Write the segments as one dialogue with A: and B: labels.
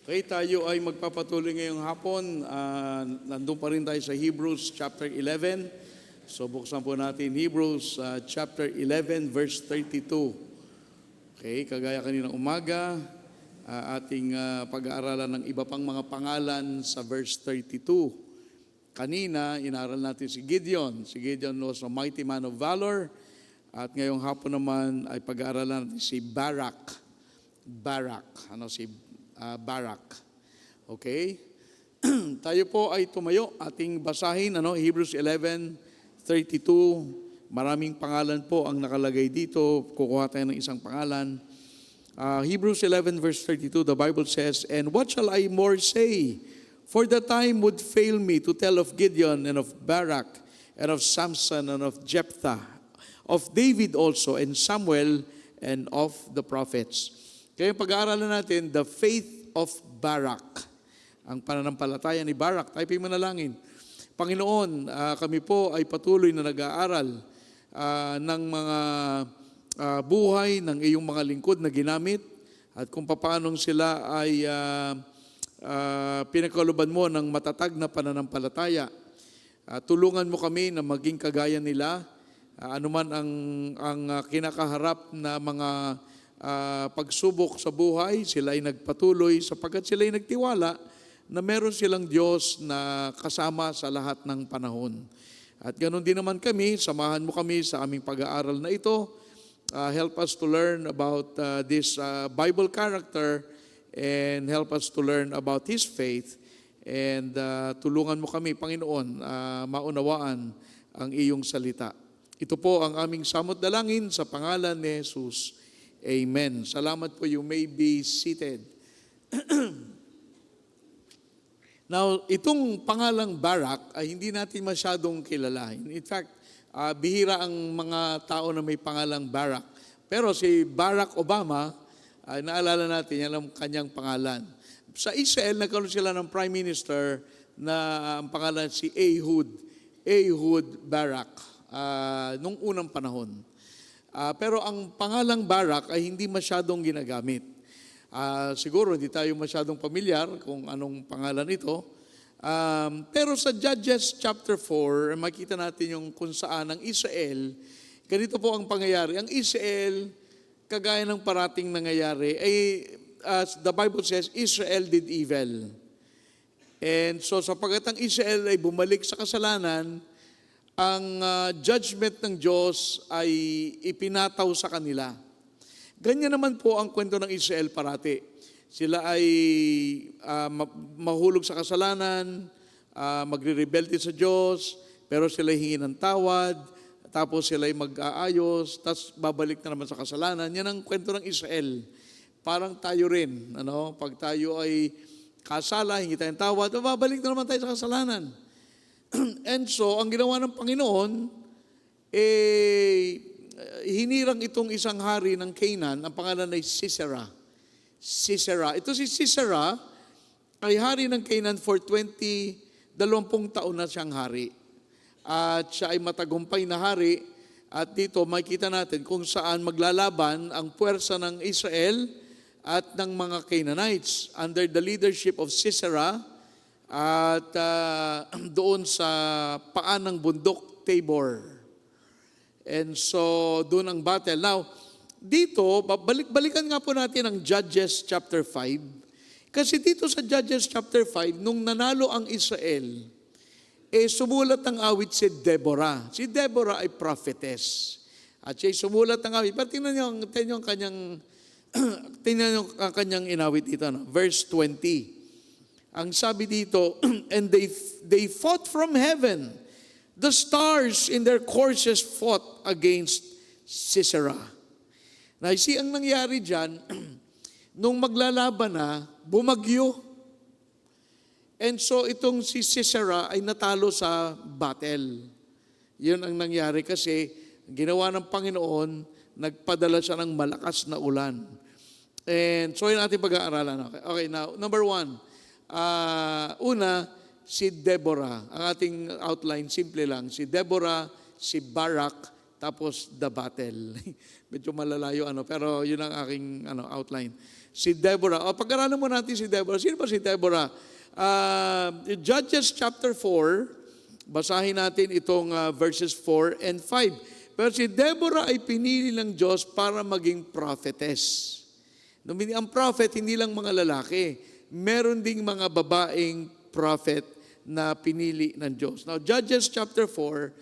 A: Okay, tayo ay magpapatuloy ngayong hapon. Nandun pa rin tayo sa Hebrews chapter 11. So buksan po natin Hebrews chapter 11 verse 32. Okay, kagaya kaninang umaga, ating pag-aaralan ng iba pang mga pangalan sa verse 32. Kanina, inaral natin si Gideon. Si Gideon was a mighty man of valor. At ngayong hapon naman ay pag-aaralan natin si Barak. Barak. Okay? Tayo po ay tumayo, ating basahin, Hebrews 11:32. Maraming pangalan po ang nakalagay dito. Kukuha tayo ng isang pangalan. Hebrews 11 verse 32, the Bible says, "And what shall I more say? For the time would fail me to tell of Gideon and of Barak and of Samson and of Jephthah, of David also and Samuel and of the prophets." Kaya pag-aaralan natin, the faith of Barak. Ang pananampalataya ni Barak. Tayo po'y manalangin. Panginoon, kami po ay patuloy na nag-aaral ng mga buhay ng iyong mga lingkod na ginamit at kung paano sila ay pinagkalooban mo ng matatag na pananampalataya. Tulungan mo kami na maging kagaya nila, anuman ang kinakaharap na mga pagsubok sa buhay, sila ay nagpatuloy sapagkat sila ay nagtiwala na meron silang Diyos na kasama sa lahat ng panahon. At ganoon din naman kami, samahan mo kami sa aming pag-aaral na ito. Help us to learn about this Bible character and help us to learn about His faith. And tulungan mo kami, Panginoon, maunawaan ang iyong salita. Ito po ang aming samot dalangin sa pangalan ni Jesus. Amen. Salamat po. You may be seated. Now, itong pangalang Barak ay hindi natin masyadong kilala. In fact, bihira ang mga tao na may pangalang Barak. Pero si Barack Obama, naalala natin yan ang kanyang pangalan. Sa Israel, nagkaroon sila ng Prime Minister na ang pangalan si Ehud. Ehud Barak. Nung unang panahon. Pero ang pangalang Barak ay hindi masyadong ginagamit. Siguro hindi tayo masyadong pamilyar kung anong pangalan ito. Pero sa Judges chapter 4, makita natin yung kung saan ang Israel, ganito po ang pangyayari. Ang Israel, kagaya ng parating nangyayari, ay, as the Bible says, Israel did evil. And so sapagkat ang Israel ay bumalik sa kasalanan, ang judgment ng Diyos ay ipinataw sa kanila. Ganyan naman po ang kwento ng Israel parati. Sila ay mahulog sa kasalanan, magre-rebelde sa Diyos, pero sila hingi ng tawad, tapos sila ay mag-aayos, tapos babalik na naman sa kasalanan. Yan ang kwento ng Israel. Parang tayo rin. Pag tayo ay kasala, hingi tayong tawad, babalik na naman tayo sa kasalanan. And so, ang ginawa ng Panginoon, hinirang itong isang hari ng Canaan, ang pangalan ay Sisera. Sisera. Ito si Sisera ay hari ng Canaan for 20 taon na siyang hari. At siya ay matagumpay na hari. At dito makikita natin kung saan maglalaban ang puwersa ng Israel at ng mga Canaanites under the leadership of Sisera. At doon sa paan ng bundok Tabor. And so, doon ang battle. Now, dito, balikan nga po natin ang Judges chapter 5. Kasi dito sa Judges chapter 5, nung nanalo ang Israel, sumulat ng awit si Deborah. Si Deborah ay prophetess. At siya sumulat ng awit. Pero tingnan niyo ang kanyang inawit dito. Verse 20. Ang sabi dito, "And they fought from heaven. The stars in their courses fought against Sisera." Now, ang nangyari dyan, nung maglalaban na, bumagyo. And so, itong si Sisera ay natalo sa battle. Yun ang nangyari kasi ginawa ng Panginoon, nagpadala siya ng malakas na ulan. And so, yun ating pag-aaralan. Okay, now, number 1. Una, si Deborah. Ang ating outline, simple lang. Si Deborah, si Barak, tapos the battle. Medyo malalayo pero yun ang aking outline. Si Deborah. Pag-aralan mo natin si Deborah. Sino ba si Deborah? Judges chapter 4, basahin natin itong verses 4 and 5. Pero si Deborah ay pinili ng Diyos para maging prophetess. Ang prophet, hindi lang mga lalaki. Meron ding mga babaeng prophet na pinili ng Diyos. Now, Judges chapter 4,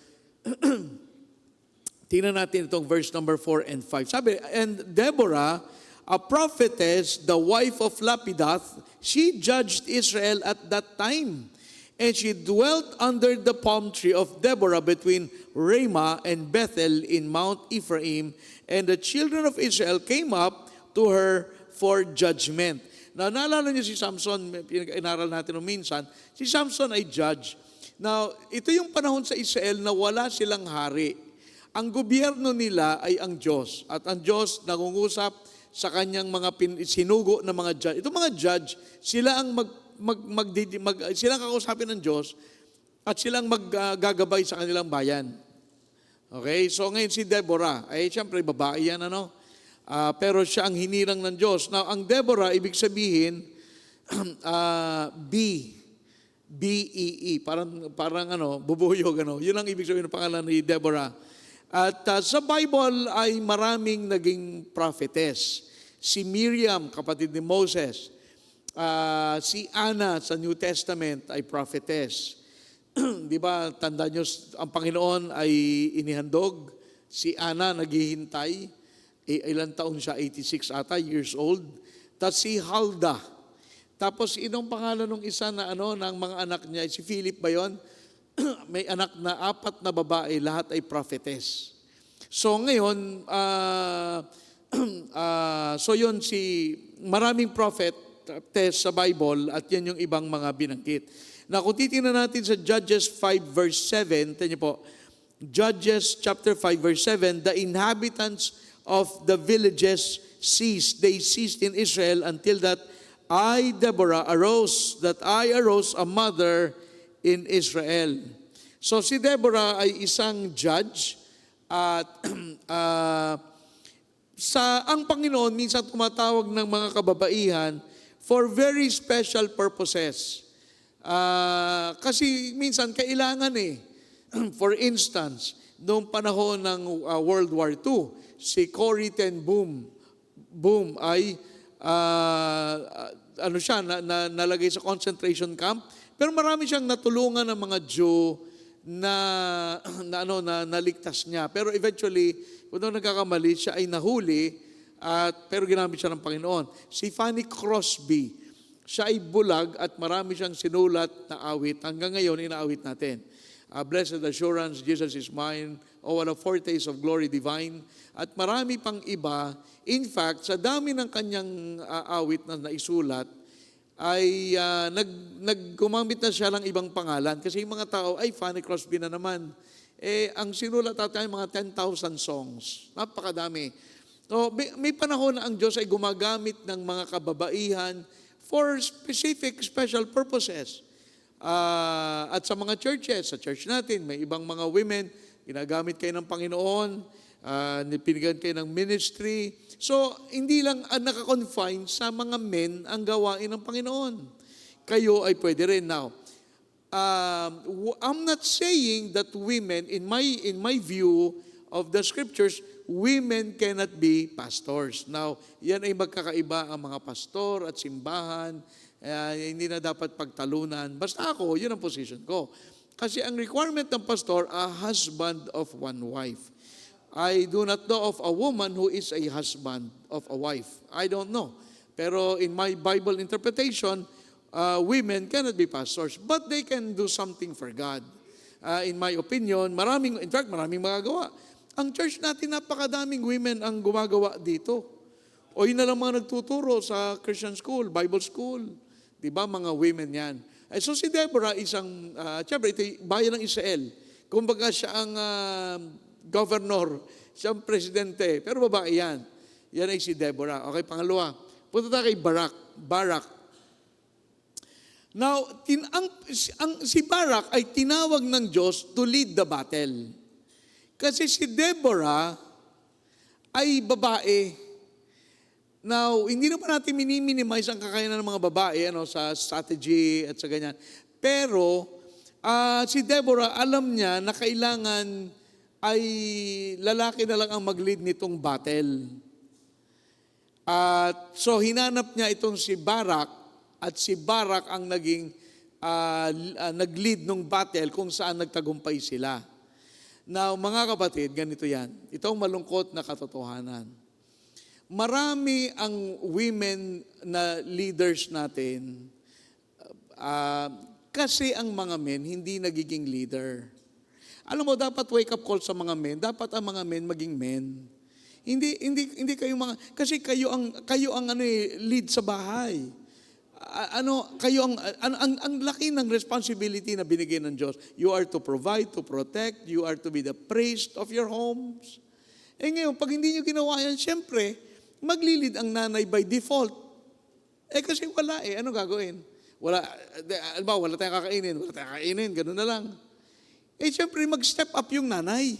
A: tingnan natin itong verse number 4 and 5. Sabi, and Deborah, a prophetess, the wife of Lapidath, she judged Israel at that time. And she dwelt under the palm tree of Deborah between Ramah and Bethel in Mount Ephraim. And the children of Israel came up to her for judgment. Now, naalala niyo si Samson, inaral natin minsan, si Samson ay judge. Now, ito yung panahon sa Israel na wala silang hari. Ang gobyerno nila ay ang Diyos. At ang Diyos nangungusap sa kanyang mga sinugo na mga judge. Itong mga judge, sila ang silang kakausapin ng Diyos at silang maggagabay sa kanilang bayan. Okay? So ngayon si Deborah, ay siyempre babae yan, pero siya ang hinirang ng Diyos. Now, ang Deborah, ibig sabihin, B-E-E, parang bubuyog, Yun ang ibig sabihin ng pangalan ni Deborah. At sa Bible ay maraming naging prophetess. Si Miriam, kapatid ni Moses. Si Anna sa New Testament ay prophetess. Di ba, tanda nyo, ang Panginoon ay inihandog. Si Anna naghihintay. Ilang taon siya? 86 ata, years old. Tapos si Huldah. Tapos inong pangalan ng isa na ng mga anak niya, si Philip ba yun? May anak na 4 na babae, lahat ay prophetess. So ngayon, maraming prophetess sa Bible at yan yung ibang mga binanggit. Na kung titingnan natin sa Judges 5 verse 7, tingnan niyo po, Judges chapter 5 verse 7, the inhabitants of the villages ceased. They ceased in Israel until that I, Deborah, arose a mother in Israel. So si Deborah ay isang judge at ang Panginoon minsan tumatawag ng mga kababaihan for very special purposes. Kasi minsan kailangan For instance, noong panahon ng World War II, si Corrie ten Boom ay nalagay sa concentration camp, pero marami siyang natulungan ng mga Jew na naligtas niya. Pero eventually, kung nagkakamali, siya ay nahuli, pero ginamit siya ng Panginoon. Si Fanny Crosby, siya ay bulag at marami siyang sinulat na awit. Hanggang ngayon, inaawit natin. Blessed assurance, Jesus is mine. O what a foretaste of glory divine. At marami pang iba. In fact, sa dami ng kanyang awit na naisulat, ay naggumamit na siya ng ibang pangalan. Kasi yung mga tao, ay, Fanny Crosby na naman. Ang sinulat natin ay mga 10,000 songs. Napakadami. So, may panahon na ang Diyos ay gumagamit ng mga kababaihan for specific, special purposes. At sa mga churches, sa church natin, may ibang mga women, ginagamit kayo ng Panginoon, pinigyan kayo ng ministry. So, hindi lang nakakonfine sa mga men ang gawain ng Panginoon. Kayo ay pwede rin. Now, I'm not saying that women, in my view of the scriptures, women cannot be pastors. Now, yan ay magkakaiba ang mga pastor at simbahan. Hindi na dapat pagtalunan. Basta ako, yun ang position ko. Kasi ang requirement ng pastor, a husband of one wife. I do not know of a woman who is a husband of a wife. I don't know. Pero in my Bible interpretation, women cannot be pastors, but they can do something for God. In my opinion, maraming magagawa. Ang church natin, napakadaming women ang gumagawa dito. O yun na lang mga nagtuturo sa Christian school, Bible school. Diba, mga women yan. So si Deborah, siyempre, ito bayan ng Israel. Kumbaga siya ang governor, siya ang presidente. Pero babae yan. Yan ay si Deborah. Okay, pangalawa. Punta tayo kay Barak. Now, si Barak ay tinawag ng Diyos to lead the battle. Kasi si Deborah ay babae. Now, hindi naman natin minimize ang kakayanan ng mga babae sa strategy at sa ganyan. Pero, si Deborah, alam niya na kailangan ay lalaki na lang ang mag-lead nitong battle. At so, hinanap niya itong si Barak, at si Barak ang naging nag-lead ng battle kung saan nagtagumpay sila. Now, mga kapatid, ganito yan. Ito ang malungkot na katotohanan. Marami ang women na leaders natin kasi ang mga men hindi nagiging leader. Alam mo, dapat wake up call sa mga men. Dapat ang mga men maging men. Hindi kayo mga kasi kayo ang lead sa bahay. Ang laki ng responsibility na binigay ng Diyos. You are to provide, to protect, you are to be the priest of your homes. Ngayon, pag hindi nyo ginawa yan, syempre, maglilid ang nanay by default. Kasi wala Ano gagawin? Wala tayong kakainin, ganun na lang. Syempre, mag-step up yung nanay.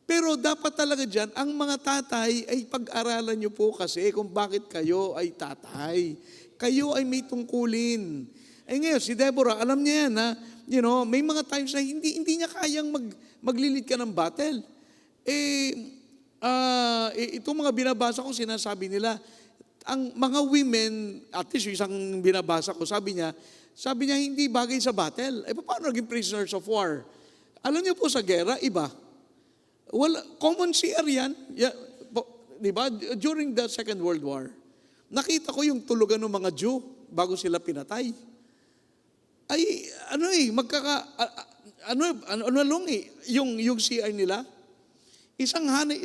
A: Pero dapat talaga dyan, ang mga tatay ay pag-aralan nyo po kasi kung bakit kayo ay tatay. Kayo ay may tungkulin. Ngayon, si Deborah, alam niya yan may mga times na hindi niya kayang maglilid ka ng battle. Itong mga binabasa ko, sinasabi nila, ang mga women, at least yung isang binabasa ko, sabi niya, hindi bagay sa battle. Paano naging prisoners of war? Alam niyo po sa gera, iba. Common CR yan. Di ba? During the Second World War, nakita ko yung tulugan ng mga Jew bago sila pinatay. Yung CR nila,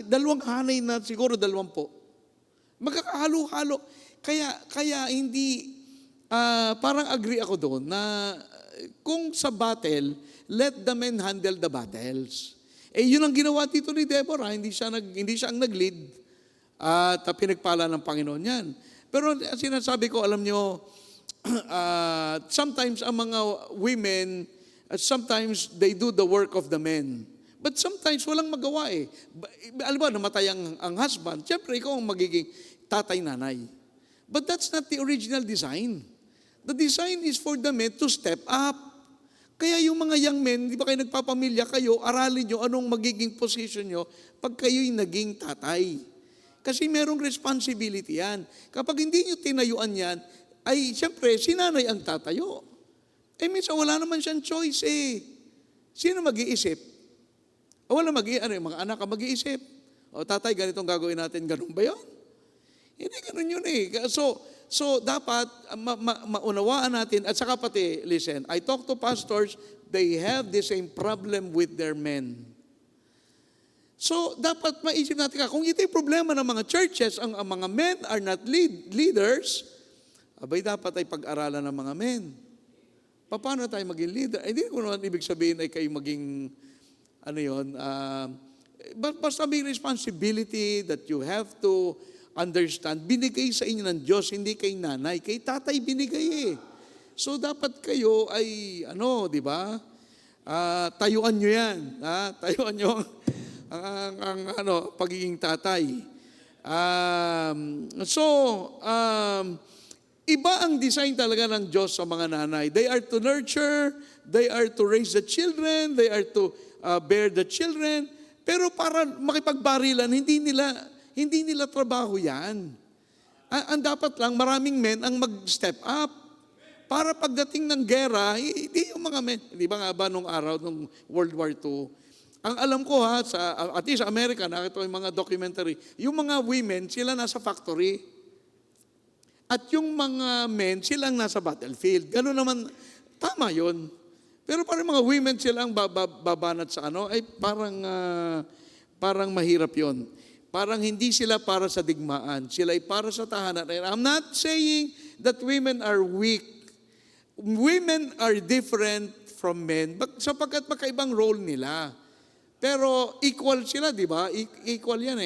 A: dalawang hanay na siguro 20. Magkakahalo-halo. Kaya hindi, parang agree ako doon na kung sa battle, let the men handle the battles. Yun ang ginawa dito ni Deborah, hindi siya ang nag-lead at pinagpala ng Panginoon yan. Pero sinasabi ko, alam nyo, sometimes ang mga women, sometimes they do the work of the men. But sometimes walang magawa Alam ba, namatay ang husband, siyempre ikaw ang magiging tatay-nanay. But that's not the original design. The design is for the men to step up. Kaya yung mga young men, di ba kayo nagpapamilya kayo, aralin nyo anong magiging position nyo pag kayo'y naging tatay. Kasi merong responsibility yan. Kapag hindi nyo tinayuan yan, ay siyempre, sinanay ang tatayo. Minsan wala naman siyang choice Sino mag-iisip? Wala yung mga anak ang mag-iisip. Tatay, ganitong gagawin natin, ganun ba yun? Hindi ganun yun So dapat maunawaan natin, at saka pati, listen, I talk to pastors, they have the same problem with their men. So dapat maisip natin kung ito yung problema ng mga churches, ang mga men are not leaders, dapat ay pag-aralan ng mga men. Paano tayo maging leader? Hindi ko naman ibig sabihin ay kayo maging, basta may responsibility that you have to understand, binigay sa inyo ng Diyos, hindi kay nanay, kay tatay binigay So dapat kayo ay, di ba? Tayuan nyo yan. Tayuan nyo ang pagiging tatay. Iba ang design talaga ng Diyos sa mga nanay. They are to nurture, they are to raise the children, they are to bear the children, pero para makipagbarilan, hindi nila trabaho yan. Ang dapat lang, maraming men ang mag-step up. Para pagdating ng gera, hindi yung mga men. Di ba nga ba nung araw, nung World War II, ang alam ko at least sa Amerika, nakita ko yung mga documentary, yung mga women, sila nasa factory. At yung mga men, silang nasa battlefield. Gano'n naman, tama yun. Pero parang mga women silang babanat sa ay parang mahirap yon. Parang hindi sila para sa digmaan. Sila ay para sa tahanan. And I'm not saying that women are weak. Women are different from men sapagkat magkaibang role nila. Pero equal sila, di ba? Equal yan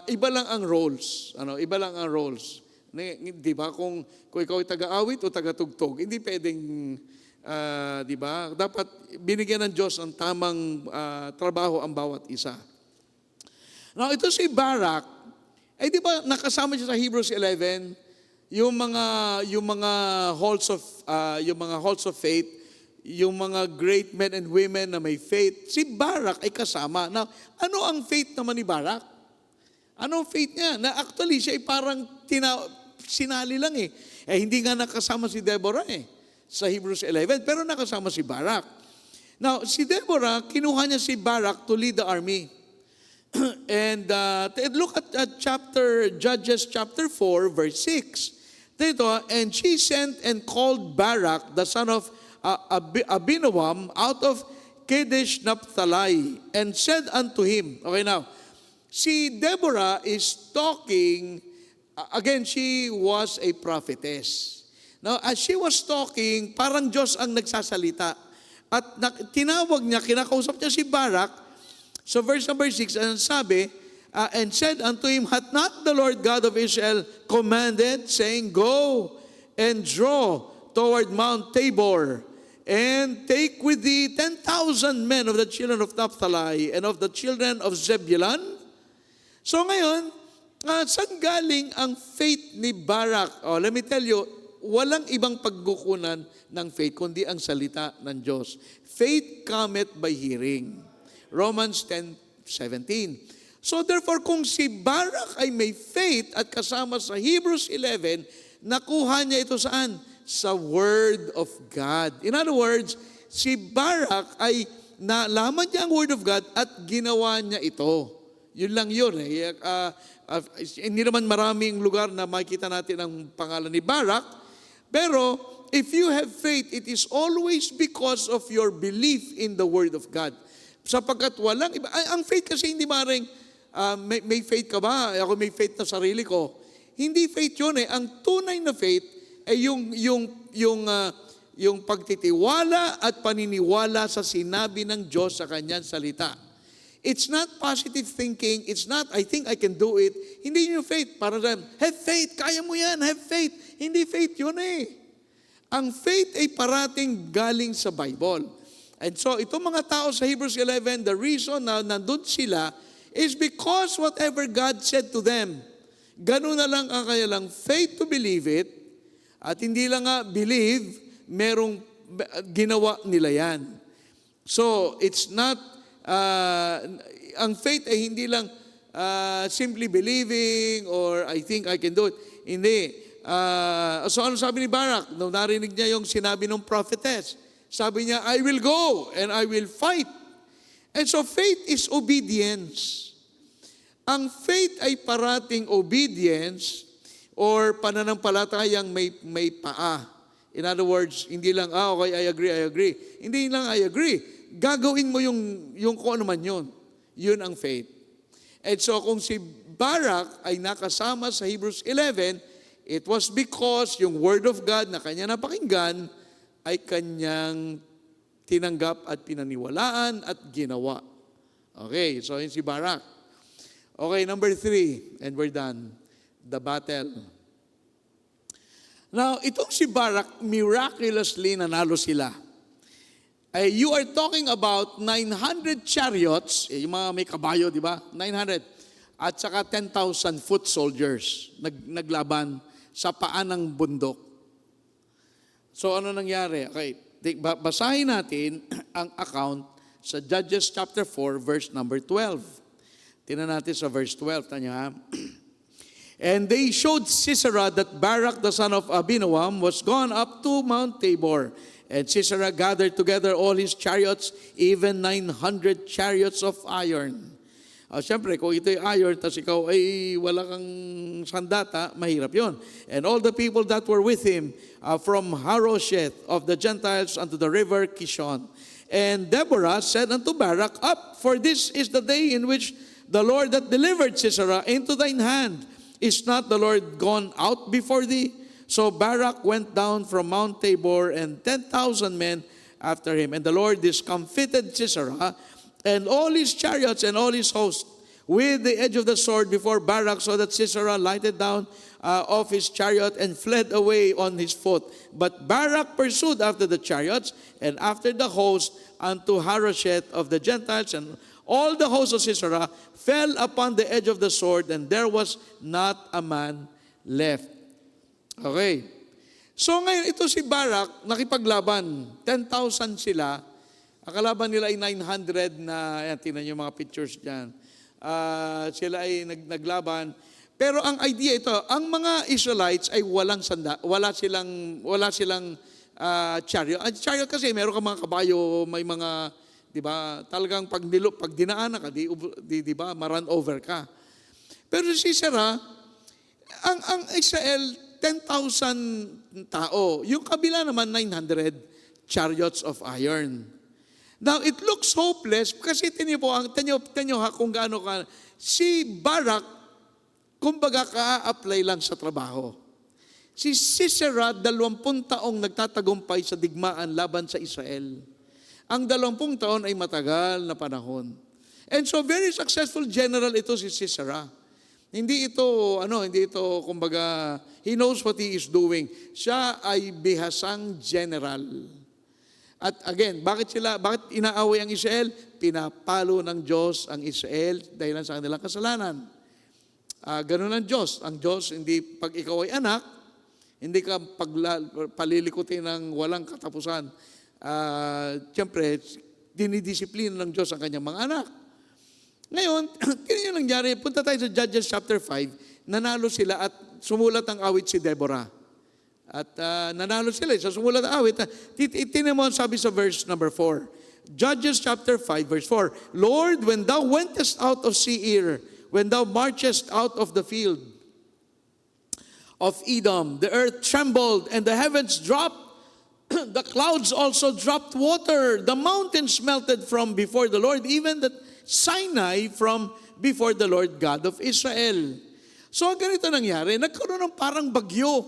A: Iba lang ang roles. Iba lang ang roles. Di ba? Kung ikaw ay taga-awit o taga-tugtog, hindi pwedeng Di ba? Dapat binigyan ng Diyos ang tamang trabaho ang bawat isa. Now, ito si Barak, di ba nakasama siya sa Hebrews 11, yung mga halls of faith, yung mga great men and women na may faith, si Barak ay kasama. Now, ano ang faith naman ni Barak? Ano ang faith niya? Na actually, siya ay parang sinali lang eh. Hindi nga nakasama si Deborah sa Hebrews 11, pero nakasama si Barak. Now, si Deborah, kinuha niya si Barak to lead the army. And look at Judges chapter 4, verse 6. Dito, and she sent and called Barak, the son of Abinoam, out of Kadesh Naphtali, and said unto him, okay now, si Deborah is talking, again, she was a prophetess. Now, as she was talking, parang Diyos ang nagsasalita. At tinawag niya, kinakausap niya si Barak. So verse number 6, and sabi, and said unto him, hath not the Lord God of Israel commanded, saying, go and draw toward Mount Tabor, and take with thee 10,000 men of the children of Naphtali and of the children of Zebulun? So ngayon, saan galing ang faith ni Barak? Oh, let me tell you, walang ibang pagkukunan ng faith, kundi ang salita ng Diyos. Faith cometh by hearing. Romans 10:17. So therefore, kung si Barak ay may faith at kasama sa Hebrews 11, nakuha niya ito saan? Sa Word of God. In other words, si Barak ay nalaman niya ang Word of God at ginawa niya ito. Yun lang yun. Hindi naman maraming lugar na makikita natin ang pangalan ni Barak, pero if you have faith, it is always because of your belief in the Word of God. Sapagkat walang iba. Ang faith kasi hindi maring, may faith ka ba? Ako may faith na sarili ko. Hindi faith yun eh. Ang tunay na faith ay yung pagtitiwala at paniniwala sa sinabi ng Diyos sa kanyang salita. It's not positive thinking. It's not, I think I can do it. Hindi yung faith. Para have faith, kaya mo yan, have faith. Hindi faith yun eh. Ang faith ay parating galing sa Bible. And so, itong mga tao sa Hebrews 11, the reason na nandun sila is because whatever God said to them, ganun na lang ang kanilang faith to believe it, at hindi lang nga believe, merong ginawa nila yan. So, it's not, ang faith ay hindi lang simply believing or I think I can do it. Hindi. So, ano sabi ni Barak? Nung narinig niya yung sinabi ng prophetess, sabi niya, I will go and I will fight. And so faith is obedience. Ang faith ay parating obedience or pananampalatayang may paa. In other words, hindi lang, okay, I agree. Hindi lang I agree. Gagawin mo yung kung ano man yun. Yun ang faith. And so kung si Barak ay nakasama sa Hebrews 11, it was because yung Word of God na kanya napakinggan ay kanyang tinanggap at pinaniwalaan at ginawa. Okay, so yun si Barak. Okay, number 3, and we're done. The battle. Now, itong si Barak, miraculously nanalo sila. You are talking about 900 chariots, yung mga may kabayo, di ba? 900. At saka 10,000 foot soldiers naglaban sa paan ng bundok. So ano nangyari? Okay, basahin natin ang account sa Judges chapter 4, verse number 12. Tingnan natin sa verse 12. Tanya. And they showed Sisera that Barak the son of Abinoam was gone up to Mount Tabor. And Sisera gathered together all his chariots, even 900 chariots of iron. Siyempre, kung ito'y iron, tas ikaw ay wala kang sandata, mahirap yon. And all the people that were with him, from Harosheth of the Gentiles unto the river Kishon. And Deborah said unto Barak, up, for this is the day in which the Lord that delivered Sisera into thine hand. Is not the Lord gone out before thee? So Barak went down from Mount Tabor, and 10,000 men after him. And the Lord discomfited Sisera, and all his chariots and all his host, with the edge of the sword before Barak, so that Sisera lighted down off his chariot and fled away on his foot. But Barak pursued after the chariots and after the host unto Harosheth of the Gentiles, and all the host of Sisera fell upon the edge of the sword, and there was not a man left. Okay. So ngayon, ito si Barak, nakipaglaban. 10,000 sila. Ang kalaban nila ay 900 na, ayan, tingnan niyo mga pictures dyan. Sila ay naglaban. Pero ang idea ito, ang mga Israelites ay walang sanda, wala silang chariot. Chariot kasi meron ka mga kabayo, may mga, di ba, talagang pag dinaanan ka, di ba, ma-run over ka. Pero si Sisera, ang Israel, 10,000 tao. Yung kabila naman, 900 chariots of iron. Now, it looks hopeless kasi tinyo ha kung gaano ka. Si Barak, kumbaga ka-apply lang sa trabaho. Si Sisera, 20 taong nagtatagumpay sa digmaan laban sa Israel. Ang 20 taon ay matagal na panahon. And so, very successful general ito si Sisera. Hindi ito, kumbaga, he knows what he is doing. Siya ay bihasang general. At again, bakit inaaway ang Israel? Pinapalo ng Diyos ang Israel dahil sa kanilang kasalanan. Ganun ang Diyos. Ang Diyos, hindi pag ikaw ay anak, hindi ka palilikutin ng walang katapusan. Siyempre, dinidisiplina ng Diyos ang kanyang mga anak. Ngayon, yun yung nangyari. Punta tayo sa Judges chapter 5. Nanalo sila at sumulat ang awit si Deborah. At nanalo sila sa sumulat ang awit. Itinan mo sabi sa verse number 4. Judges chapter 5 verse 4. Lord, when thou wentest out of Seir, when thou marchest out of the field of Edom, the earth trembled and the heavens dropped. The clouds also dropped water. The mountains melted from before the Lord, even the Sinai from before the Lord God of Israel. So ganito nangyari, nagkaroon ng parang bagyo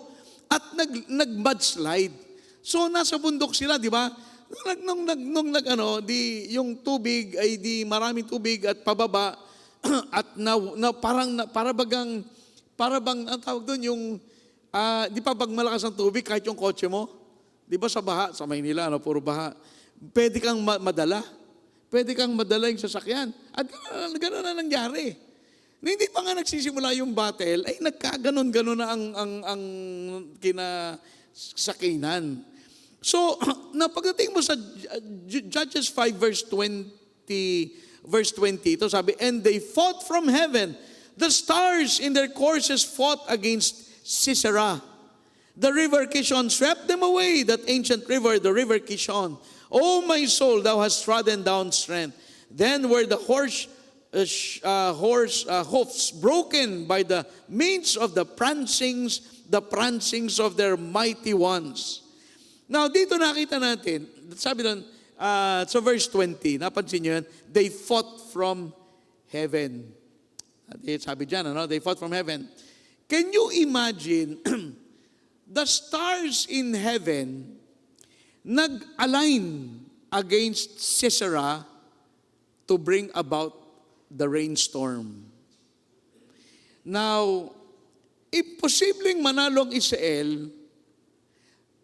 A: at nag-mudslide. So nasa bundok sila, di ba? Yung tubig ay di maraming tubig at pababa at para bang ang tawag doon yung di pa bang malakas ang tubig kahit yung kotse mo? Di ba sa baha, sa Maynila, puro baha. Pwede kang madala. Pwede kang madala yung sasakyan. At gano'n na nangyari. Hindi pa nga nagsisimula yung battle, ay nagkaganon-ganon na ang kinasakinan. So, pagdating mo sa Judges 5 verse 20, ito sabi, and they fought from heaven. The stars in their courses fought against Sisera. The river Kishon swept them away, that ancient river, the river Kishon. O my soul, thou hast trodden down strength. Then were the horse hoofs broken by the means of the prancings of their mighty ones. Now, dito nakita natin, sabi doon, so verse 20, napansin nyo yan, they fought from heaven. Sabi dyan, they fought from heaven. Can you imagine, the stars in heaven nag-align against Sisera to bring about the rainstorm. Now, imposibleng manalo ang Israel,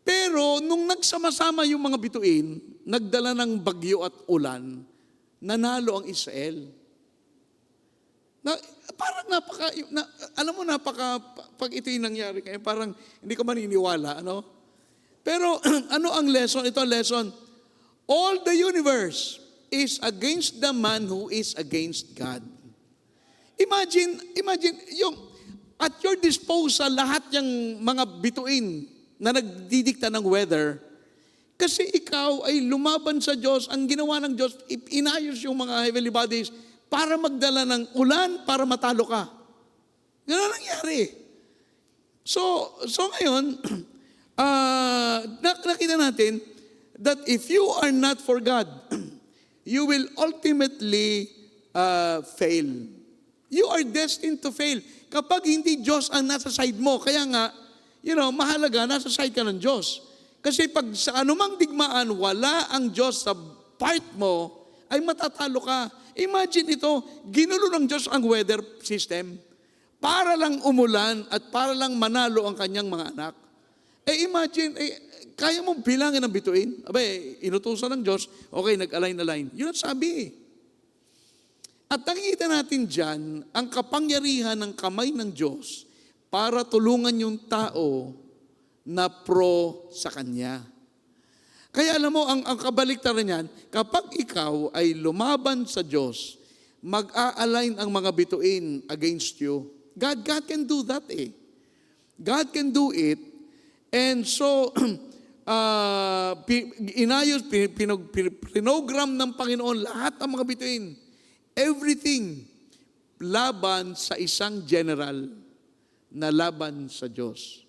A: pero nung nagsama-sama yung mga bituin, nagdala ng bagyo at ulan, nanalo ang Israel. Parang pag ito yung nangyari kayo, parang hindi ko maniniwala, Pero ano ang lesson? Ito ang lesson. All the universe is against the man who is against God. Imagine yung at your disposal lahat yung mga bituin na nagdidikta ng weather. Kasi ikaw ay lumaban sa Diyos. Ang ginawa ng Diyos, inayos yung mga heavenly bodies para magdala ng ulan para matalo ka. Ganun nangyari. So ngayon, nakita natin that if you are not for God, you will ultimately fail. You are destined to fail. Kapag hindi Diyos ang nasa side mo, kaya nga, mahalaga, nasa side ka ng Diyos. Kasi pag sa anumang digmaan, wala ang Diyos sa part mo, ay matatalo ka. Imagine ito, ginulo ng Diyos ang weather system para lang umulan at para lang manalo ang kanyang mga anak. Imagine, kaya mong bilangin ng bituin? Inutusan ng Diyos, okay, nag-align. Yun ang sabi. At nakikita natin dyan, ang kapangyarihan ng kamay ng Diyos para tulungan yung tao na pro sa Kanya. Kaya alam mo, ang kabaliktaran niyan, kapag ikaw ay lumaban sa Diyos, mag-a-align ang mga bituin against you. God can do that God can do it. And so, pinogram ng Panginoon lahat ng mga bituin. Everything laban sa isang general na laban sa Diyos.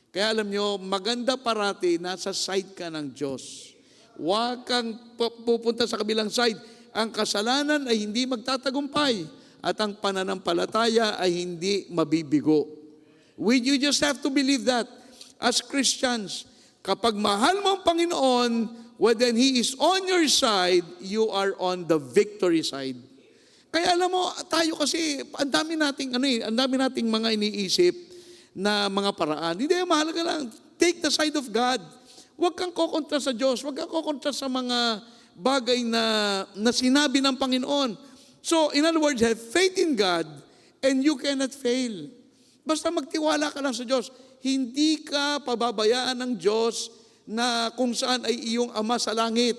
A: Kaya alam nyo, maganda parati nasa side ka ng Diyos. Huwag kang pupunta sa kabilang side. Ang kasalanan ay hindi magtatagumpay at ang pananampalataya ay hindi mabibigo. You just have to believe that. As Christians, kapag mahal mo ang Panginoon, when He is on your side, you are on the victory side. Kaya alam mo, tayo kasi, ang dami nating mga iniisip na mga paraan. Hindi, mahalaga lang. Take the side of God. Huwag kang kokontra sa Diyos. Huwag kang kokontra sa mga bagay na sinabi ng Panginoon. So, in other words, have faith in God and you cannot fail. Basta magtiwala ka lang sa Diyos. Hindi ka pababayaan ng Diyos na kung saan ay iyong Ama sa langit.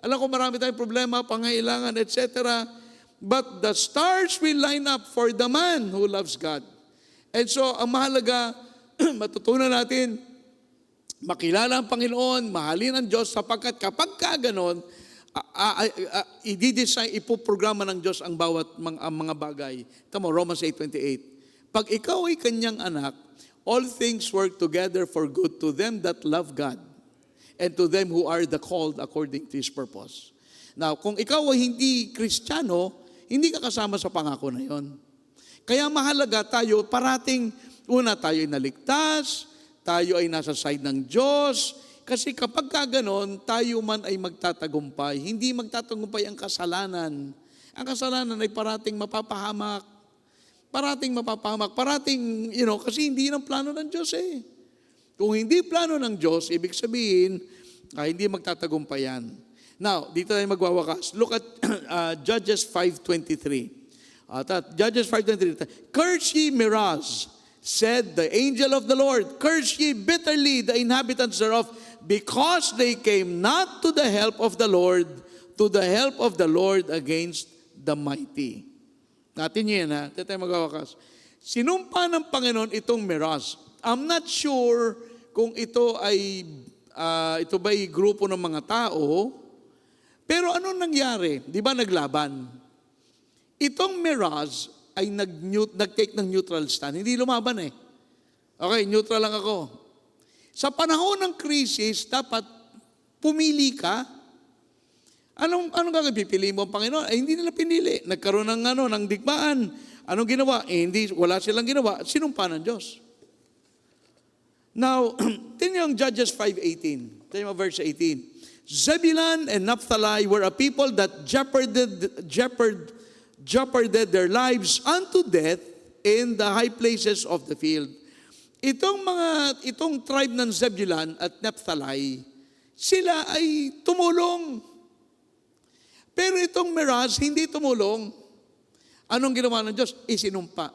A: Alam ko marami tayong problema, pangailangan, etc. But the stars will line up for the man who loves God. And so, ang mahalaga, matutunan natin, makilala ang Panginoon, mahalin ang Diyos, sapagkat kapag kaganon, i-design, ipoprograma ng Diyos ang bawat mga bagay. Tama, Romans 8:28. Pag ikaw ay kanyang anak, all things work together for good to them that love God and to them who are the called according to His purpose. Now, kung ikaw ay hindi Kristiyano, hindi ka kasama sa pangako na yon. Kaya mahalaga tayo, parating, una tayo ay naligtas, tayo ay nasa side ng Diyos, kasi kapag kaganon, tayo man ay magtatagumpay. Hindi magtatagumpay ang kasalanan. Ang kasalanan ay parating mapapahamak. Parating, kasi hindi ng plano ng Diyos Kung hindi plano ng Diyos, ibig sabihin, hindi magtatagumpay yan. Now, dito tayo magwawakas. Look at Judges 5:23. Judges 5:23. Curse ye Meroz, said the angel of the Lord. Curse ye bitterly the inhabitants thereof, because they came not to the help of the Lord, to the help of the Lord against the mighty. Natin yan Dito tayo magwawakas. Sinumpa ng Panginoon itong Meroz. I'm not sure kung ito ba'y grupo ng mga tao, pero ano nangyari? Di ba naglaban? Itong Meroz ay nag-take ng neutral stand. Hindi lumaban Okay, neutral lang ako. Sa panahon ng krisis, dapat pumili ka. Anong gagawin? Pipili mo ang Panginoon? Hindi nila pinili. Nagkaroon ng digmaan. Anong ginawa? Wala silang ginawa. Sinumpa ng Diyos. Now, tingnan yung Judges 5:18. Tingnan mo verse 18. Zebulun and Naphtali were a people that jeoparded their lives unto death in the high places of the field. Itong tribe ng Zebulun at Naphtali, sila ay tumulong. Pero itong Meroz, hindi tumulong. Anong ginawa ng Diyos? Isinumpa.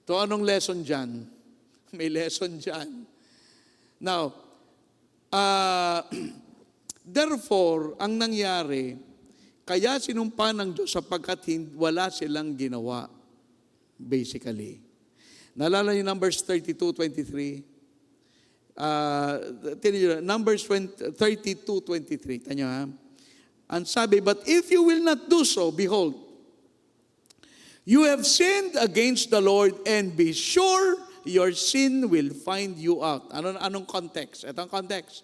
A: So, anong lesson dyan? May lesson dyan. Now, therefore, ang nangyari, kaya sinumpa ng Diyos sapagkat wala silang ginawa, basically. Naalala niyo Numbers 32:23? Numbers 32:23. Tanyo Ang sabi, but if you will not do so, behold, you have sinned against the Lord, and be sure your sin will find you out. Anong context? Ito ang context.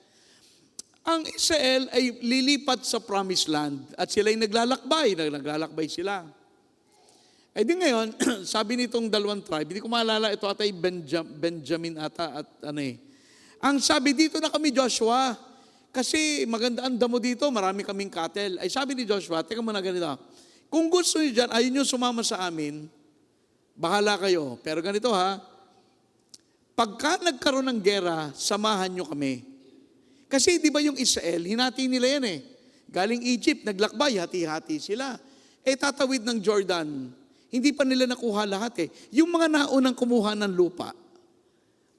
A: Ang Israel ay lilipat sa promised land at sila'y naglalakbay sila. Di ngayon, sabi nitong dalawang tribe, hindi ko maalala, ito Benjamin ata at Ang sabi dito na kami, Joshua, Kasi maganda ang damo dito, marami kaming cattle. Ay sabi ni Joshua, teka muna ganito, kung gusto niyo dyan, ayun nyo sumama sa amin, bahala kayo. Pero ganito ha, pagka nagkaroon ng gera, samahan nyo kami. Kasi di ba yung Israel, hinati nila yan eh. Galing Egypt, naglakbay, hati-hati sila. Tatawid ng Jordan, hindi pa nila nakuha lahat eh. Yung mga naunang kumuha ng lupa,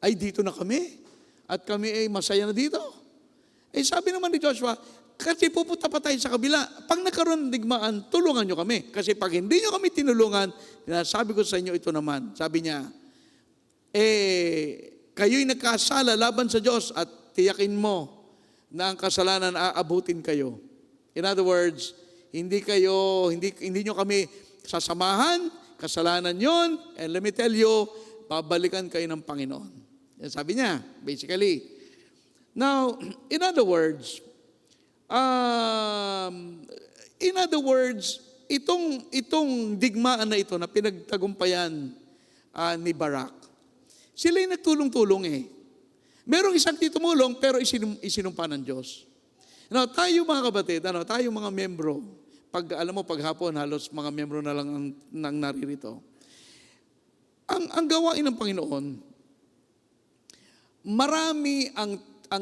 A: ay dito na kami. At kami ay masaya na dito. Sabi naman ni Joshua, kasi pupunta pa tayo sa kabila. Pag nagkaroon ng digmaan, tulungan nyo kami. Kasi pag hindi nyo kami tinulungan, sabi ko sa inyo ito naman. Sabi niya, kayo'y nagkasala laban sa Diyos at tiyakin mo na ang kasalanan aabutin kayo. In other words, hindi nyo kami sasamahan, kasalanan yon, and let me tell you, babalikan kayo ng Panginoon. Yan sabi niya, basically. Now, in other words, itong digmaan na ito na pinagtagumpayan ni Barak, sila'y nagtulong-tulong eh. Merong isang tumulong pero isinumpa ng Diyos. Now, tayo mga kapatid, tayo mga membro, alam mo, paghapon, halos mga membro na lang ang naririto. Ang gawain ng Panginoon, marami ang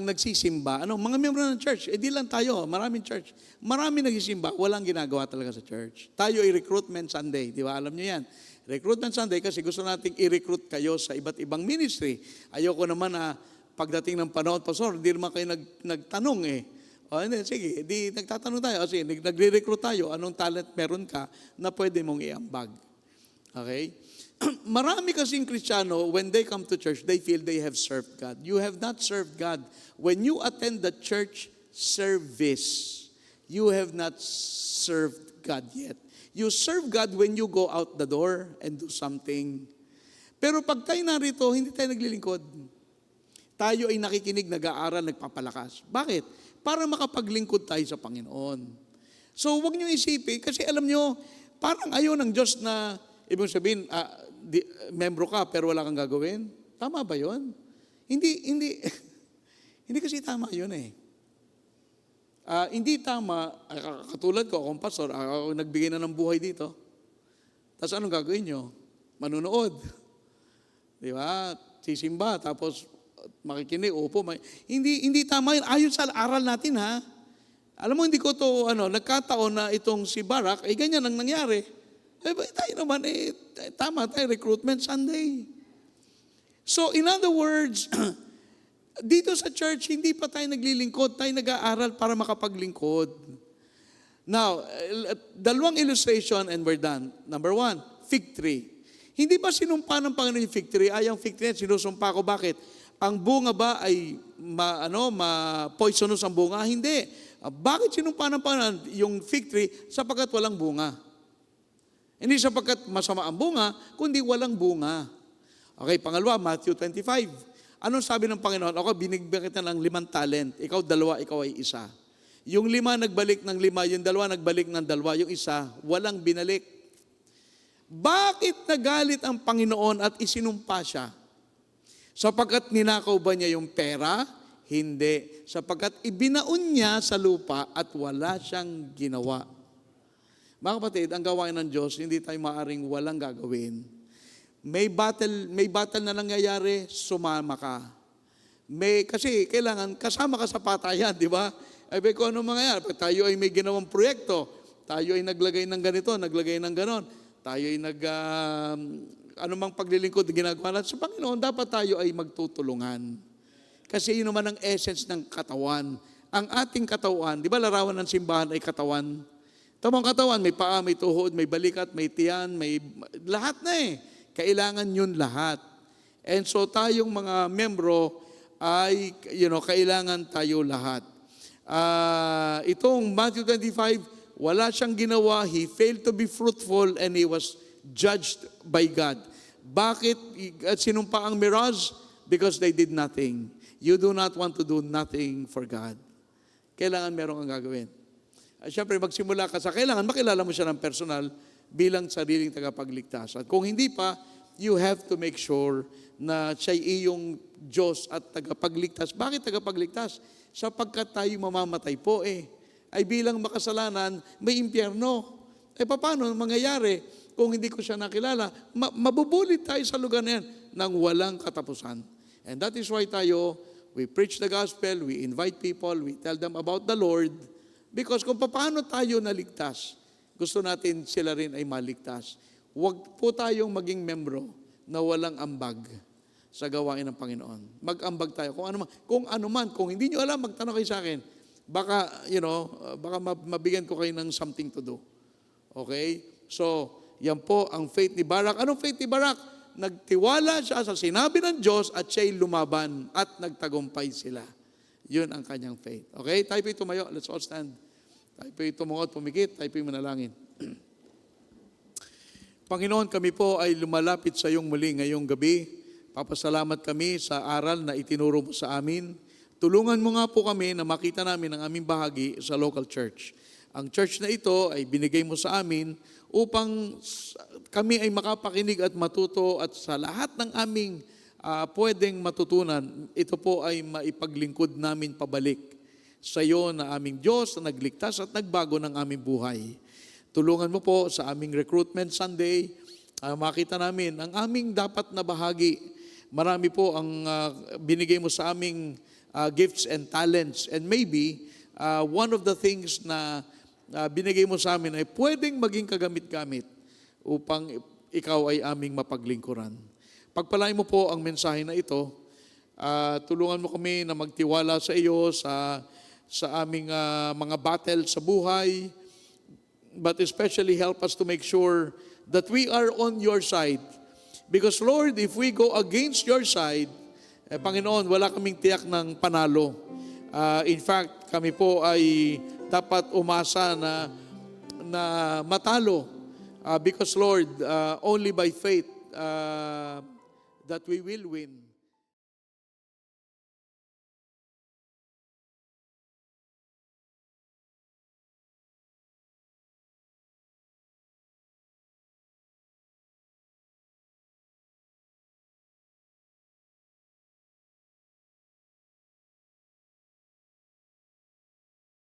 A: nagsisimba. Mga membro ng church, di lang tayo, maraming church. Marami nagsisimba, walang ginagawa talaga sa church. Tayo ay Recruitment Sunday, di ba? Alam niyo yan. Recruitment Sunday kasi gusto nating i-recruit kayo sa iba't ibang ministry. Ayoko naman na pagdating ng panahon, Pastor, hindi naman kayo nagtanong eh. Sige, nagtatanong tayo. Kasi nagre-recruit tayo, anong talent meron ka na pwede mong iambag. Okay? Marami kasing Kristiyano, when they come to church, they feel they have served God. You have not served God. When you attend the church service, you have not served God yet. You serve God when you go out the door and do something. Pero pag tayo narito, hindi tayo naglilingkod. Tayo ay nakikinig, nag-aaral, nagpapalakas. Bakit? Para makapaglingkod tayo sa Panginoon. So, huwag niyo isipin, kasi alam niyo, parang ayaw ng Diyos na, ibig sabihin, membro ka pero wala kang gagawin. Tama ba yun? Hindi kasi tama yun eh. Hindi tama, katulad ko, akong pastor, ako nagbigay na ng buhay dito. Tapos anong gagawin nyo? Manunood. Di ba? Sisimba, tapos makikinig, upo. Hindi tama yun. Ayon sa aral natin ha. Alam mo, hindi ko to nagkataon na itong si Barak, ganyan ang nangyari. Tayo naman, tama tayo, Recruitment Sunday. So, in other words, dito sa church, hindi pa tayo naglilingkod, tayo nag-aaral para makapaglingkod. Now, dalawang illustration and we're done. Number 1, fig tree. Hindi ba sinumpa ng Panginoon yung fig tree? Ang fig tree, sinusumpa ko. Bakit? Ang bunga ba ay poisonous ang bunga? Hindi. Bakit sinumpa ng Panginoon yung fig tree? Sapagkat walang bunga. Hindi sapagkat masama ang bunga, kundi walang bunga. Okay, pangalawa, Matthew 25. Anong sabi ng Panginoon? Ako, binigyan kita ng 5 talent. Ikaw 2, ikaw ay 1. Yung 5 nagbalik ng 5, yung 2 nagbalik ng 2, yung 1 walang binalik. Bakit nagalit ang Panginoon at isinumpa siya? Sapagkat ninakaw ba niya yung pera? Hindi. Sapagkat ibinaon niya sa lupa at wala siyang ginawa. Mga kapatid, ang gawain ng Diyos, hindi tayo maaring walang gagawin. May battle na nangyayari, sumama ka. Kasi kailangan kasama ka sa patayan, di ba? Kung ano mangyayari, pag tayo ay may ginawang proyekto, tayo ay naglagay ng ganito, naglagay ng ganon, tayo ay anumang paglilingkod ginagawa natin sa Panginoon, dapat tayo ay magtutulungan. Kasi yun naman ang essence ng katawan. Ang ating katawan, di ba larawan ng simbahan ay katawan? Tamang katawan, may paa, may tuhod, may balikat, may tiyan, may lahat na eh. Kailangan yun lahat. And so tayong mga membro ay, kailangan tayo lahat. Itong Matthew 25, wala siyang ginawa, he failed to be fruitful and he was judged by God. Bakit sinumpa ang mirage? Because they did nothing. You do not want to do nothing for God. Kailangan meron kang gagawin. Siyempre, magsimula ka kailangan makilala mo siya ng personal bilang sariling tagapagligtas. At kung hindi pa, you have to make sure na siya iyong Diyos at tagapagligtas. Bakit tagapagligtas? Sapagkat tayo mamamatay po ay bilang makasalanan, may impyerno. Paano mangyayari kung hindi ko siya nakilala? Mabubulit tayo sa lugar na yan nang walang katapusan. And that is why we preach the gospel, we invite people, we tell them about the Lord, because kung paano tayo naligtas, gusto natin sila rin ay maligtas. Huwag po tayong maging membro na walang ambag sa gawain ng Panginoon. Mag-ambag tayo. Kung ano man, kung hindi nyo alam, magtanong kayo sa akin. Baka, baka mabigyan ko kayo ng something to do. Okay? So, yan po ang faith ni Barak. Anong faith ni Barak? Nagtiwala siya sa sinabi ng Diyos at siya'y lumaban at nagtagumpay sila. Yun ang kanyang faith. Okay? Tayo po'y tumayo. Let's all stand. Tayo po'y tumungo at pumikit. Tayo po'y manalangin. Panginoon, kami po ay lumalapit sa iyong muli ngayong gabi. Papasalamat kami sa aral na itinuro mo sa amin. Tulungan mo nga po kami na makita namin ang aming bahagi sa local church. Ang church na ito ay binigay mo sa amin upang kami ay makapakinig at matuto at sa lahat ng aming pwedeng matutunan, ito po ay maipaglingkod namin pabalik sa iyo na aming Diyos na nagligtas at nagbago ng aming buhay. Tulungan mo po sa aming Recruitment Sunday, makita namin ang aming dapat na bahagi. Marami po ang binigay mo sa aming gifts and talents. And maybe, one of the things na binigay mo sa amin ay pwedeng maging kagamit-gamit upang ikaw ay aming mapaglingkuran. Pagpalain mo po ang mensahe na ito. Tulungan mo kami na magtiwala sa iyo sa aming mga battle sa buhay, but especially help us to make sure that we are on your side. Because Lord, if we go against your side, Panginoon, wala kaming tiyak ng panalo. In fact, kami po ay dapat umasa na matalo. Because Lord, only by faith that we will win.